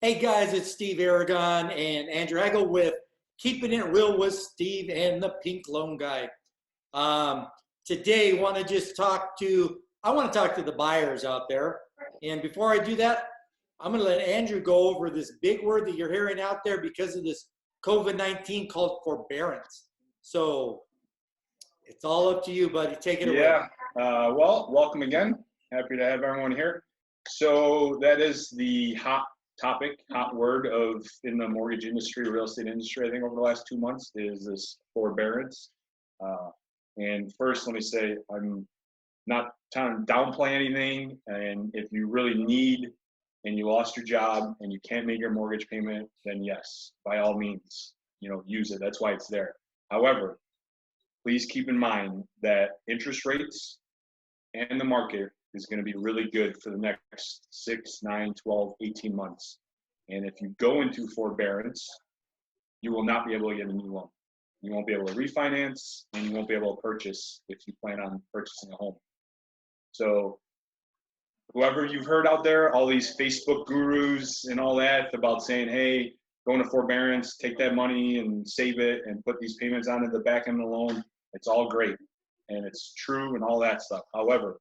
Hey guys, it's Steve Aragon and Andrew Hagel with Keeping It Real with Steve and the Pink Loan Guy. Today, I want to talk to the buyers out there. And before I do that, I'm going to let Andrew go over this big word that you're hearing out there because of this COVID-19 called forbearance. So it's all up to you, buddy. Take it away. Yeah. Well, welcome again. Happy to have everyone here. So that is the hot topic, hot word in the mortgage industry, real estate industry, I think over the last 2 months is this forbearance. And first, let me say, I'm not trying to downplay anything. And if you really need and you lost your job and you can't make your mortgage payment, then yes, by all means, use it. That's why it's there. However, please keep in mind that interest rates and the market is going to be really good for the next 6, 9, 12, 18 months. And if you go into forbearance, you will not be able to get a new loan. You won't be able to refinance, and you won't be able to purchase if you plan on purchasing a home. So whoever you've heard out there, all these Facebook gurus and all that about saying, hey, go into forbearance, take that money and save it and put these payments onto the back end of the loan, it's all great. And it's true and all that stuff. However,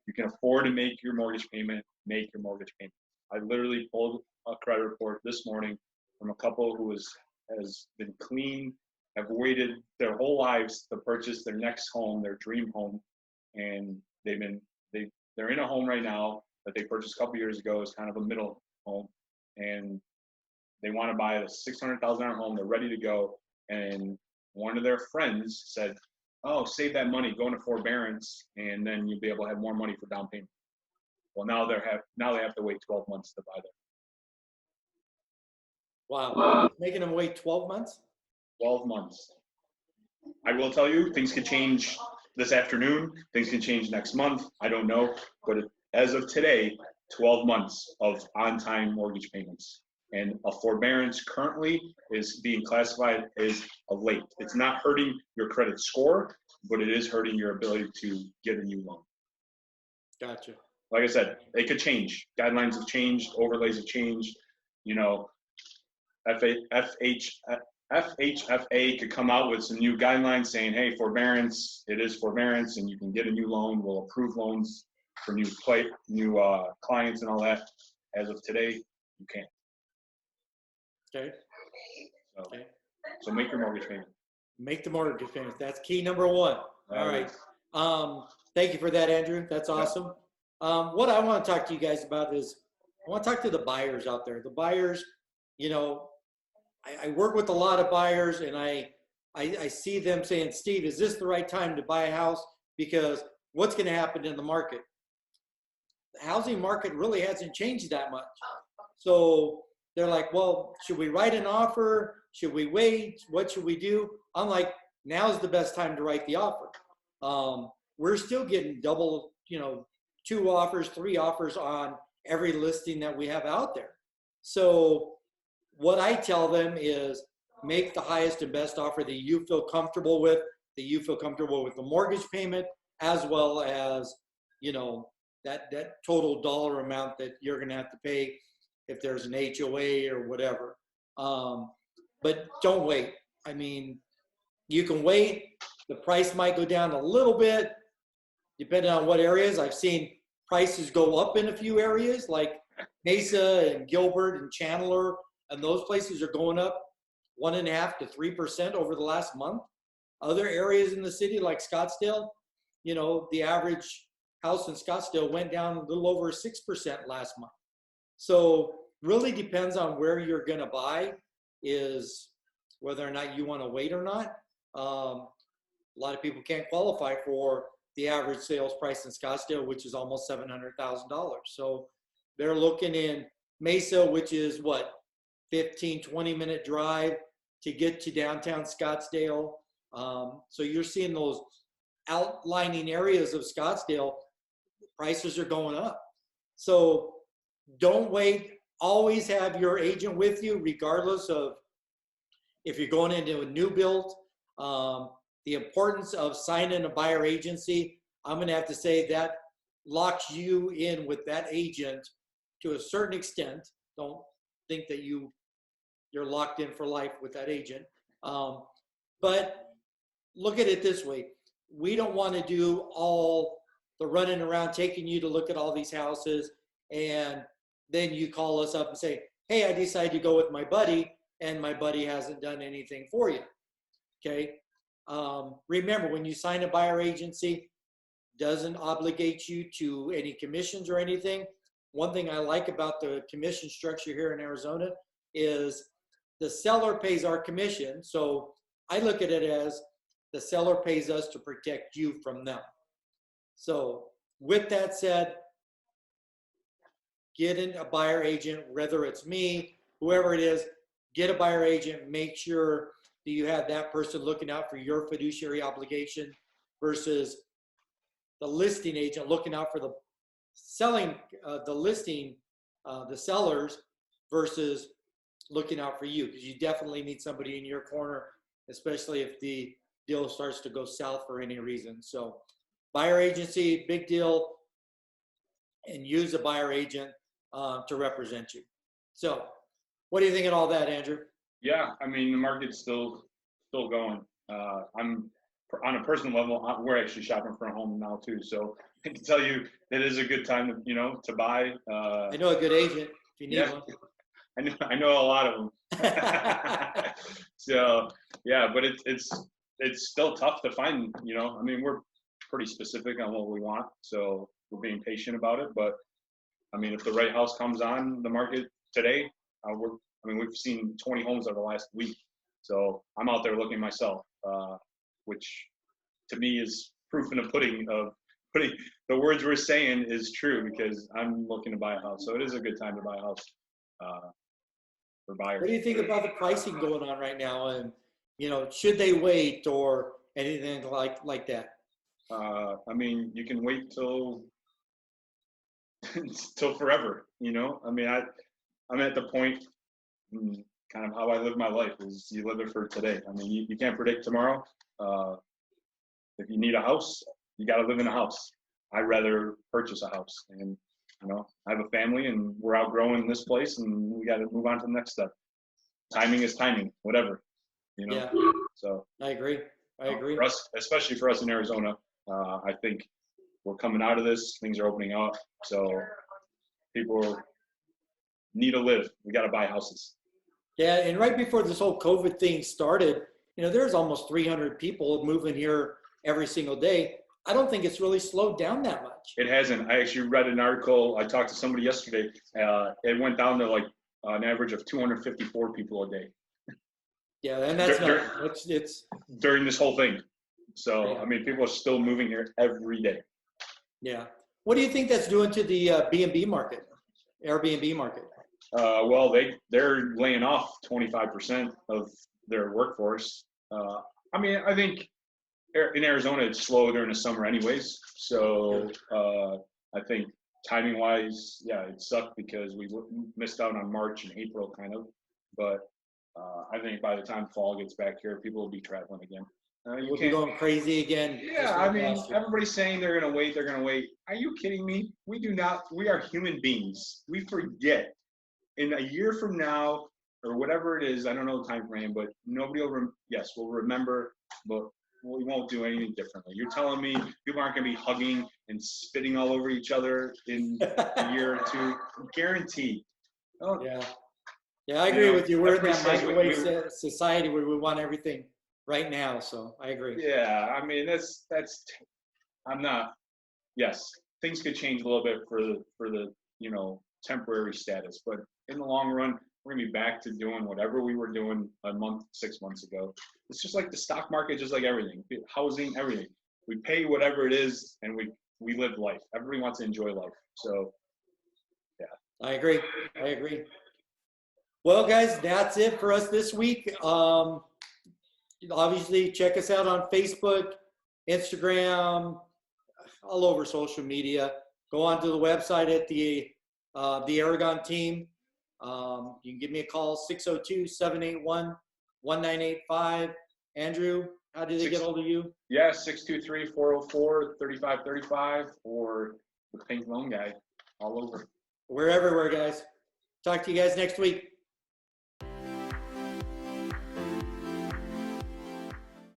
you can afford to make your mortgage payment, make your mortgage payment. I literally pulled a credit report this morning from a couple who has been clean, have waited their whole lives to purchase their next home, their dream home, and they're in a home right now that they purchased a couple years ago as kind of a middle home, and they want to buy a $600,000 home. They're ready to go, and one of their friends said, oh, save that money, go into forbearance, and then you'll be able to have more money for down payment. Well, now they have to wait 12 months to buy that. Wow. Making them wait 12 months? 12 months. I will tell you, things could change this afternoon. Things can change next month. I don't know. But as of today, 12 months of on-time mortgage payments. And a forbearance currently is being classified as a late. It's not hurting your credit score, but it is hurting your ability to get a new loan. Gotcha. Like I said, it could change. Guidelines have changed. Overlays have changed. FHFA could come out with some new guidelines saying, hey, forbearance, it is forbearance, and you can get a new loan. We'll approve loans for new clients and all that. As of today, you can't. Okay. So make your mortgage payment. Make the mortgage payment. That's key number one. All right. Thank you for that, Andrew. That's awesome. What I want to talk to you guys about is I want to talk to the buyers out there. The buyers, I work with a lot of buyers, and I see them saying, Steve, is this the right time to buy a house? Because what's going to happen in the market? The housing market really hasn't changed that much. So they're like, well, should we write an offer? Should we wait? What should we do? I'm like, now's the best time to write the offer. We're still getting double, 2 offers, 3 offers on every listing that we have out there. So what I tell them is make the highest and best offer that you feel comfortable with, that you feel comfortable with the mortgage payment, as well as, that total dollar amount that you're going to have to pay if there's an HOA or whatever. But don't wait. I mean, you can wait. The price might go down a little bit, depending on what areas. I've seen prices go up in a few areas, like Mesa and Gilbert and Chandler, and those places are going up 1.5% to 3% over the last month. Other areas in the city, like Scottsdale, the average house in Scottsdale went down a little over 6% last month. So really depends on where you're going to buy, is whether or not you want to wait or not. A lot of people can't qualify for the average sales price in Scottsdale, which is almost $700,000. So they're looking in Mesa, which is 15-20 minute drive to get to downtown Scottsdale. So you're seeing those outlining areas of Scottsdale, prices are going up. So don't wait. Always have your agent with you, regardless of if you're going into a new build. The importance of signing a buyer agency, I'm going to have to say that locks you in with that agent to a certain extent. Don't think that you're locked in for life with that agent. But look at it this way. We don't want to do all the running around taking you to look at all these houses, and then you call us up and say, hey, I decided to go with my buddy, and my buddy hasn't done anything for you. Okay. Remember, when you sign a buyer agency, doesn't obligate you to any commissions or anything. One thing I like about the commission structure here in Arizona is the seller pays our commission. So I look at it as the seller pays us to protect you from them. So with that said, get in a buyer agent, whether it's me, whoever it is, get a buyer agent, make sure that you have that person looking out for your fiduciary obligation versus the listing agent looking out for the selling, the sellers versus looking out for you, because you definitely need somebody in your corner, especially if the deal starts to go south for any reason. So buyer agency, big deal, and use a buyer agent to represent you. So what do you think of all that, Andrew? Yeah, I mean, the market's still going. I'm on a personal level, we're actually shopping for a home now too. So I can tell you it is a good time to, to buy. I know a good agent if you need one. I know a lot of them. So yeah, but it's still tough to find, I mean, we're pretty specific on what we want. So we're being patient about it. But I mean, if the right house comes on the market today, we've seen 20 homes over the last week. So I'm out there looking myself, which to me is proof in the pudding of putting the words we're saying is true, because I'm looking to buy a house. So it is a good time to buy a house for buyers. What do you think about the pricing going on right now? And, should they wait or anything like that? I mean, you can wait till forever, I mean, I'm at the point, kind of how I live my life is you live it for today. I mean, you can't predict tomorrow. If you need a house, you got to live in a house. I'd rather purchase a house, and I have a family, and we're outgrowing this place, and we got to move on to the next step. Timing is timing, whatever, Yeah. So I agree. For us, especially for us in Arizona, I think we're coming out of this. Things are opening up, so people need to live. We got to buy houses. Yeah, and right before this whole COVID thing started, there's almost 300 people moving here every single day. I don't think it's really slowed down that much. It hasn't. I actually read an article. I talked to somebody yesterday. It went down to like an average of 254 people a day. Yeah, and that's it's during this whole thing. So, yeah. I mean, people are still moving here every day. Yeah. What do you think that's doing to the B&B market, Airbnb market? Well, they're laying off 25% of their workforce. I mean, I think in Arizona, it's slow during the summer anyways. So I think timing wise, yeah, it sucked because we missed out on March and April kind of. But I think by the time fall gets back here, people will be traveling again. We'll be going crazy again. Yeah, I mean, everybody's saying they're going to wait. They're going to wait. Are you kidding me? We do not. We are human beings. We forget. In a year from now, or whatever it is, I don't know the time frame, but nobody will. Yes, we'll remember, but we won't do anything differently. You're telling me people aren't going to be hugging and spitting all over each other in a year or two? Guaranteed. Oh, yeah. Yeah, I agree with you. We're in that microwave society where we want everything right now. So I agree. Yeah, I mean that's. I'm not. Yes, things could change a little bit for the temporary status, but in the long run, we're gonna be back to doing whatever we were doing 6 months ago. It's just like the stock market, just like everything, housing, everything. We pay whatever it is, and we live life. Everybody wants to enjoy life. So, yeah. I agree. Well, guys, that's it for us this week. Obviously, check us out on Facebook, Instagram, all over social media. Go onto the website at the Aragon team. You can give me a call, 602-781-1985. Andrew, how do they get hold of you? Yeah, 623-404-3535, or the Pink Loan Guy, all over. We're everywhere, guys. Talk to you guys next week.